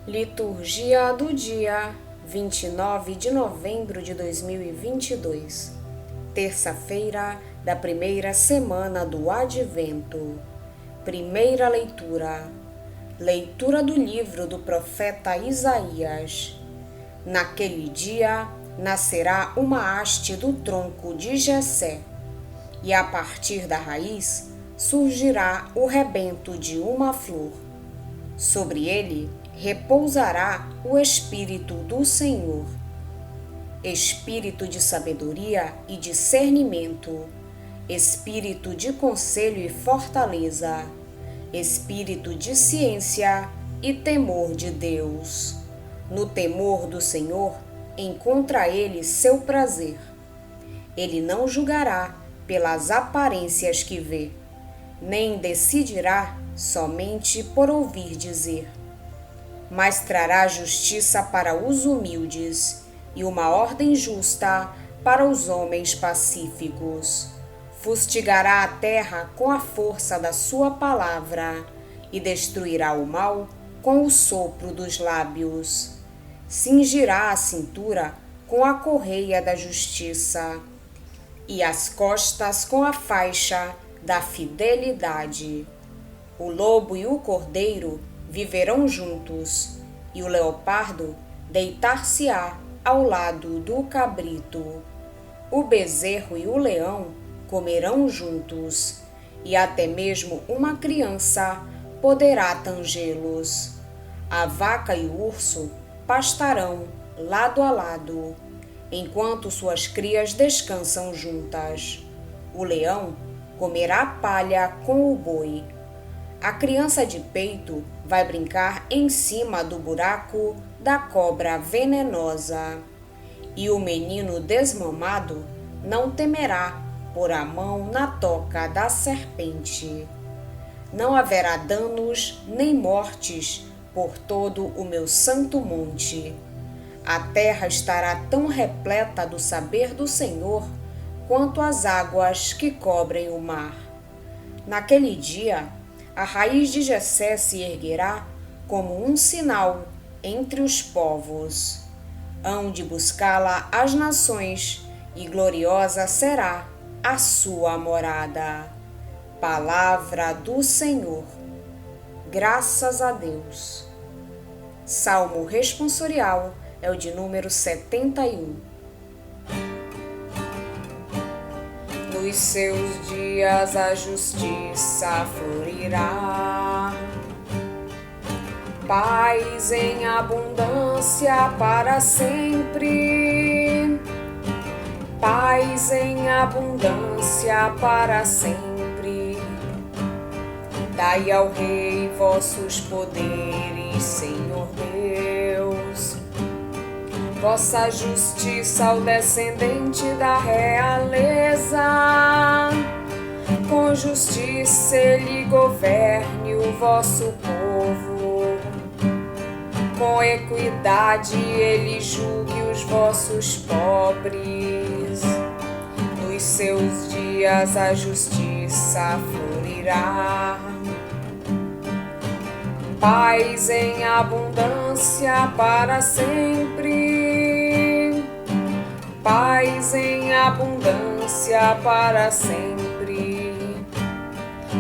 Liturgia do dia 29 de novembro de 2022, terça-feira da primeira semana do Advento. Primeira leitura. Leitura do livro do profeta Isaías. Naquele dia nascerá uma haste do tronco de Jessé, e a partir da raiz surgirá o rebento de uma flor. Sobre ele repousará o Espírito do Senhor, Espírito de sabedoria e discernimento, Espírito de conselho e fortaleza, Espírito de ciência e temor de Deus. No temor do Senhor encontra ele seu prazer. Ele não julgará pelas aparências que vê, nem decidirá somente por ouvir dizer, mas trará justiça para os humildes e uma ordem justa para os homens pacíficos. Fustigará a terra com a força da sua palavra e destruirá o mal com o sopro dos lábios. Cingirá a cintura com a correia da justiça e as costas com a faixa da fidelidade. O lobo e o cordeiro viverão juntos, e o leopardo deitar-se-á ao lado do cabrito. O bezerro e o leão comerão juntos, e até mesmo uma criança poderá tangê-los. A vaca e o urso pastarão lado a lado, enquanto suas crias descansam juntas. O leão comerá palha com o boi. A criança de peito vai brincar em cima do buraco da cobra venenosa. E o menino desmamado não temerá pôr a mão na toca da serpente. Não haverá danos nem mortes por todo o meu santo monte. A terra estará tão repleta do saber do Senhor quanto as águas que cobrem o mar. Naquele dia, a raiz de Jessé se erguerá como um sinal entre os povos. Hão de buscá-la as nações, e gloriosa será a sua morada. Palavra do Senhor. Graças a Deus. Salmo responsorial é o de número 71. Nos seus dias a justiça florirá, paz em abundância para sempre, paz em abundância para sempre. Dai ao Rei vossos poderes, Senhor Deus, vossa justiça ao descendente da realeza. Com justiça ele governe o vosso povo, com equidade ele julgue os vossos pobres. Nos seus dias a justiça florirá, paz em abundância para sempre, paz em abundância para sempre.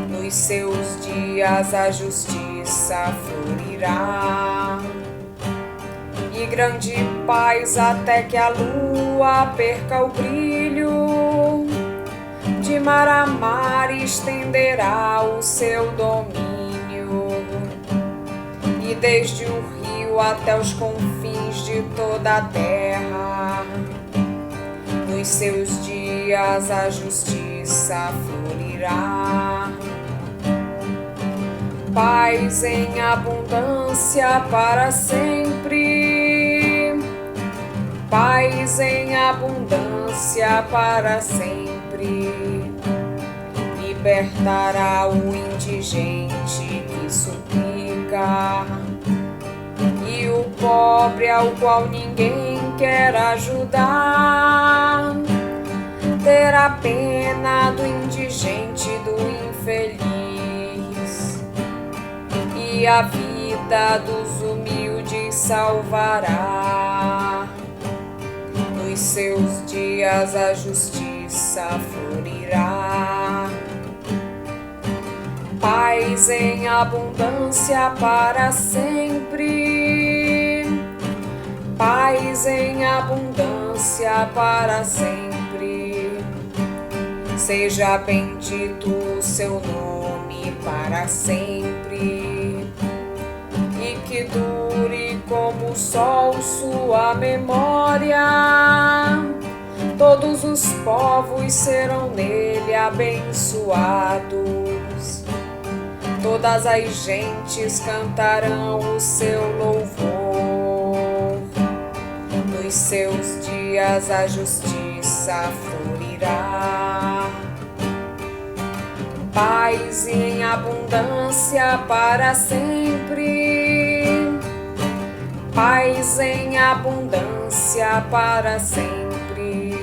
Nos seus dias a justiça florirá, e grande paz até que a lua perca o brilho. De mar a mar estenderá o seu domínio, e desde o rio até os confins de toda a terra. Nos seus dias a justiça florirá, paz em abundância para sempre, paz em abundância para sempre. Libertará o indigente que suplica, e o pobre ao qual ninguém quer ajudar. Terá pena do indigente, do infeliz, e a vida dos humildes salvará. Nos seus dias a justiça florirá. Paz em abundância para sempre. Paz em abundância para sempre. Seja bendito o seu nome para sempre. E que dure como o sol sua memória. Todos os povos serão nele abençoados. Todas as gentes cantarão o seu louvor. Nos seus dias a justiça florirá. Paz em abundância para sempre. Paz em abundância para sempre.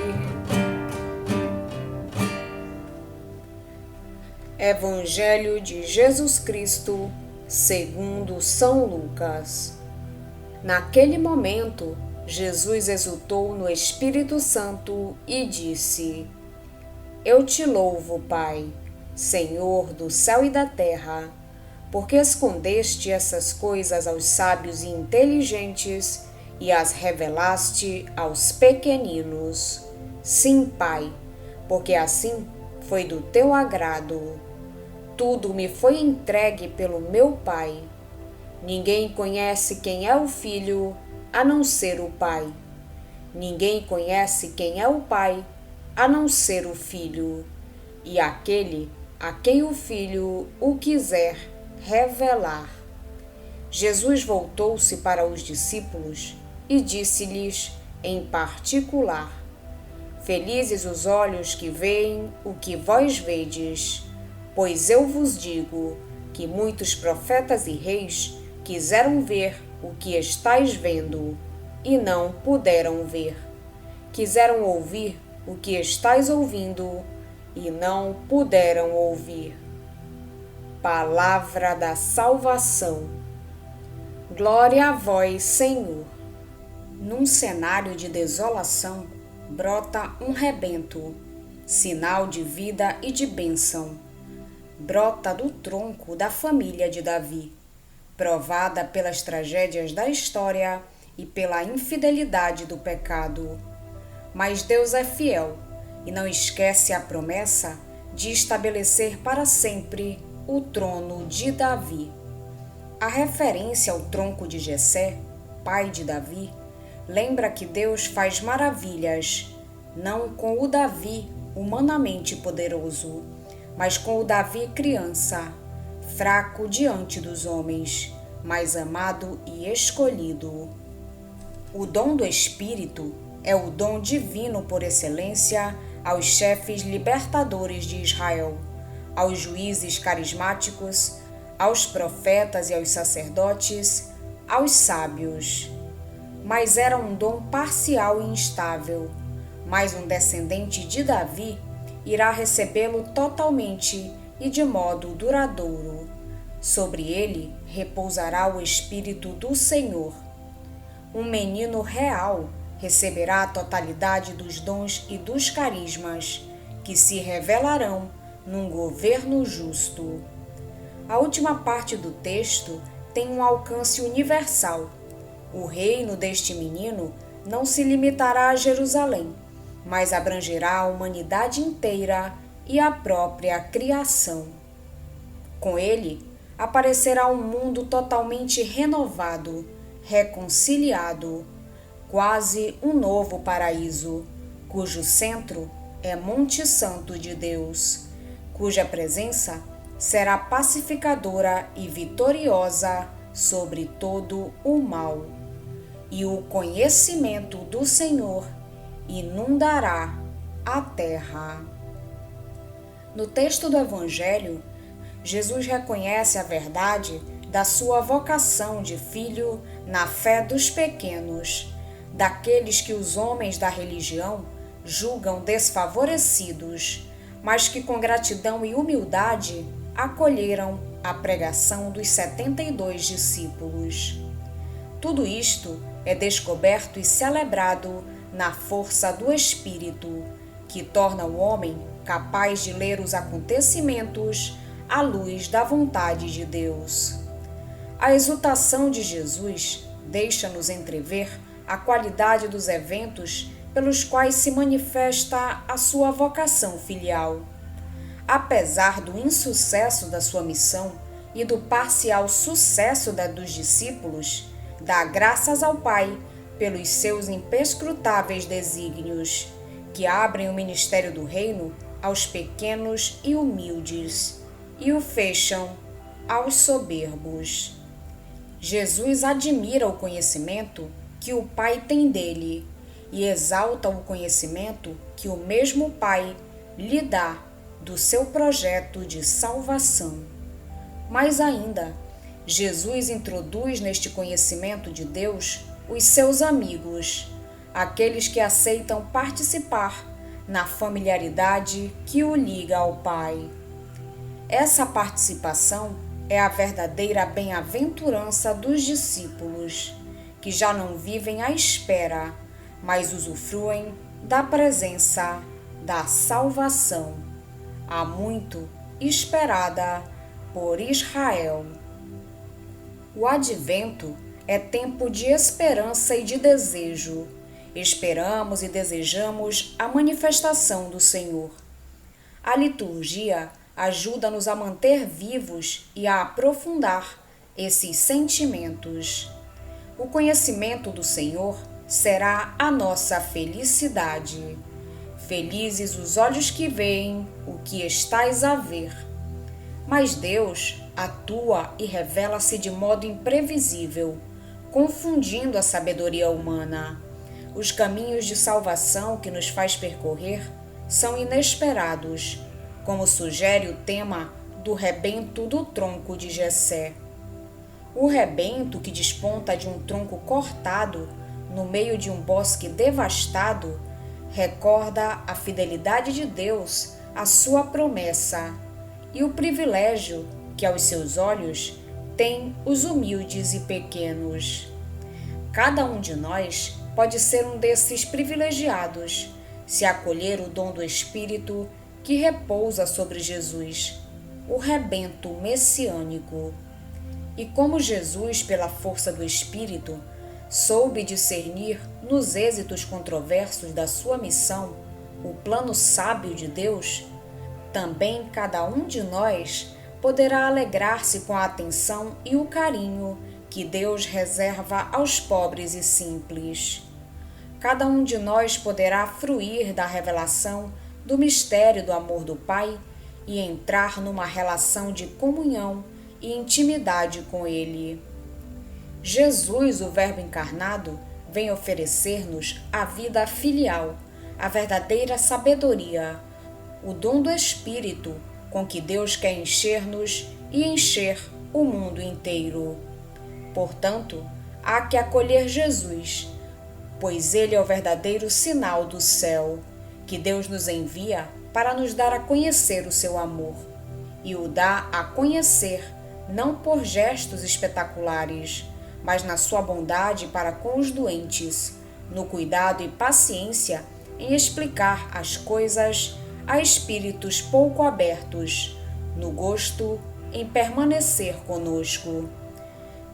Evangelho de Jesus Cristo, segundo São Lucas. Naquele momento, Jesus exultou no Espírito Santo e disse: Eu te louvo, Pai, Senhor do céu e da terra, porque escondeste essas coisas aos sábios e inteligentes e as revelaste aos pequeninos. Sim, Pai, porque assim foi do teu agrado. Tudo me foi entregue pelo meu Pai. Ninguém conhece quem é o Filho, a não ser o Pai. Ninguém conhece quem é o Pai, a não ser o Filho, e aquele a quem o Filho o quiser revelar. Jesus voltou-se para os discípulos e disse-lhes em particular: Felizes os olhos que veem o que vós vedes, pois eu vos digo que muitos profetas e reis quiseram ver o que estáis vendo e não puderam ver. Quiseram ouvir o que estáis ouvindo e não puderam ouvir. Palavra da salvação. Glória a vós, Senhor. Num cenário de desolação, brota um rebento, sinal de vida e de bênção. Brota do tronco da família de Davi, provada pelas tragédias da história e pela infidelidade do pecado. Mas Deus é fiel e não esquece a promessa de estabelecer para sempre o trono de Davi. A referência ao tronco de Jessé, pai de Davi, lembra que Deus faz maravilhas, não com o Davi humanamente poderoso, mas com o Davi criança, fraco diante dos homens, mas amado e escolhido. O dom do Espírito é o dom divino por excelência aos chefes libertadores de Israel, aos juízes carismáticos, aos profetas e aos sacerdotes, aos sábios. Mas era um dom parcial e instável, mas um descendente de Davi irá recebê-lo totalmente e de modo duradouro. Sobre ele repousará o Espírito do Senhor. Um menino real receberá a totalidade dos dons e dos carismas, que se revelarão num governo justo. A última parte do texto tem um alcance universal. O reino deste menino não se limitará a Jerusalém, mas abrangerá a humanidade inteira e a própria criação. Com ele, aparecerá um mundo totalmente renovado, reconciliado, quase um novo paraíso, cujo centro é Monte Santo de Deus, cuja presença será pacificadora e vitoriosa sobre todo o mal. E o conhecimento do Senhor inundará a terra. No texto do Evangelho, Jesus reconhece a verdade da sua vocação de filho na fé dos pequenos, daqueles que os homens da religião julgam desfavorecidos, mas que com gratidão e humildade acolheram a pregação dos 72 discípulos. Tudo isto é descoberto e celebrado na força do Espírito, que torna o homem capaz de ler os acontecimentos à luz da vontade de Deus. A exultação de Jesus deixa-nos entrever a qualidade dos eventos pelos quais se manifesta a sua vocação filial. Apesar do insucesso da sua missão e do parcial sucesso dos discípulos, dá graças ao Pai pelos seus imperscrutáveis desígnios, que abrem o ministério do reino aos pequenos e humildes e o fecham aos soberbos. Jesus admira o conhecimento que o Pai tem dele e exalta o conhecimento que o mesmo Pai lhe dá do seu projeto de salvação. Mais ainda, Jesus introduz neste conhecimento de Deus os seus amigos, aqueles que aceitam participar na familiaridade que o liga ao Pai. Essa participação é a verdadeira bem-aventurança dos discípulos, que já não vivem à espera, mas usufruem da presença da salvação, há muito esperada por Israel. O advento é tempo de esperança e de desejo. Esperamos e desejamos a manifestação do Senhor. A liturgia ajuda-nos a manter vivos e a aprofundar esses sentimentos. O conhecimento do Senhor será a nossa felicidade. Felizes os olhos que veem o que estais a ver. Mas Deus atua e revela-se de modo imprevisível, confundindo a sabedoria humana. Os caminhos de salvação que nos faz percorrer são inesperados, como sugere o tema do rebento do tronco de Jessé. O rebento que desponta de um tronco cortado no meio de um bosque devastado recorda a fidelidade de Deus à sua promessa e o privilégio que aos seus olhos têm os humildes e pequenos. Cada um de nós pode ser um desses privilegiados, se acolher o dom do Espírito que repousa sobre Jesus, o rebento messiânico. E como Jesus, pela força do Espírito, soube discernir nos êxitos controversos da sua missão o plano sábio de Deus, também cada um de nós poderá alegrar-se com a atenção e o carinho que Deus reserva aos pobres e simples. Cada um de nós poderá fruir da revelação do mistério do amor do Pai e entrar numa relação de comunhão e intimidade com Ele. Jesus, o Verbo encarnado, vem oferecer-nos a vida filial, a verdadeira sabedoria, o dom do Espírito com que Deus quer encher-nos e encher o mundo inteiro. Portanto, há que acolher Jesus, pois Ele é o verdadeiro sinal do céu, que Deus nos envia para nos dar a conhecer o seu amor, e o dá a conhecer não por gestos espetaculares, mas na sua bondade para com os doentes, no cuidado e paciência em explicar as coisas a espíritos pouco abertos, no gosto em permanecer conosco.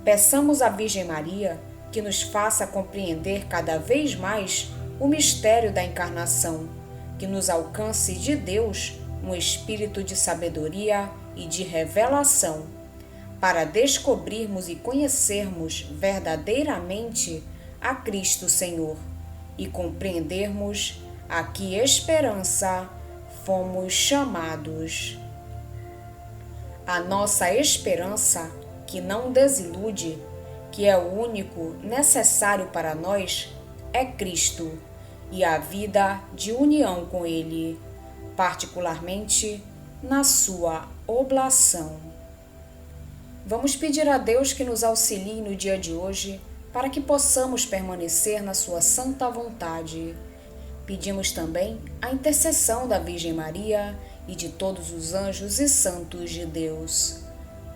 Peçamos à Virgem Maria que nos faça compreender cada vez mais o mistério da encarnação, que nos alcance de Deus um espírito de sabedoria e de revelação, para descobrirmos e conhecermos verdadeiramente a Cristo Senhor e compreendermos a que esperança fomos chamados. A nossa esperança, que não desilude, que é o único necessário para nós, é Cristo e a vida de união com Ele, particularmente na sua oblação. Vamos pedir a Deus que nos auxilie no dia de hoje para que possamos permanecer na sua santa vontade. Pedimos também a intercessão da Virgem Maria e de todos os anjos e santos de Deus.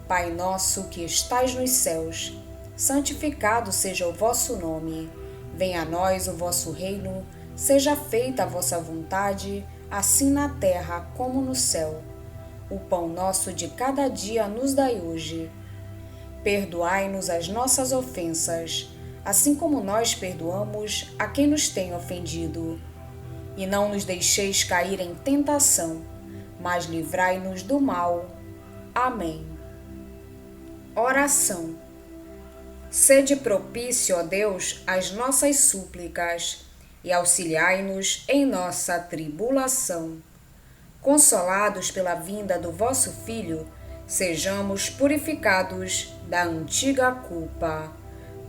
Pai nosso que estais nos céus, santificado seja o vosso nome. Venha a nós o vosso reino, seja feita a vossa vontade, assim na terra como no céu. O pão nosso de cada dia nos dai hoje. Perdoai-nos as nossas ofensas, assim como nós perdoamos a quem nos tem ofendido. E não nos deixeis cair em tentação, mas livrai-nos do mal. Amém. Oração. Sede propício, ó Deus, às nossas súplicas e auxiliai-nos em nossa tribulação. Consolados pela vinda do vosso Filho, sejamos purificados da antiga culpa.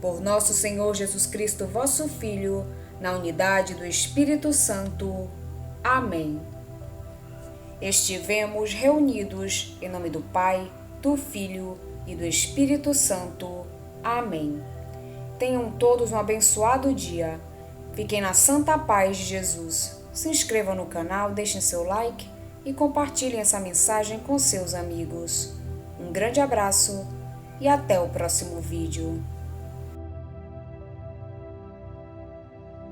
Por nosso Senhor Jesus Cristo, vosso Filho, na unidade do Espírito Santo. Amém. Estivemos reunidos em nome do Pai, do Filho e do Espírito Santo. Amém. Tenham todos um abençoado dia. Fiquem na santa paz de Jesus. Se inscrevam no canal, deixem seu like e compartilhem essa mensagem com seus amigos. Um grande abraço e até o próximo vídeo.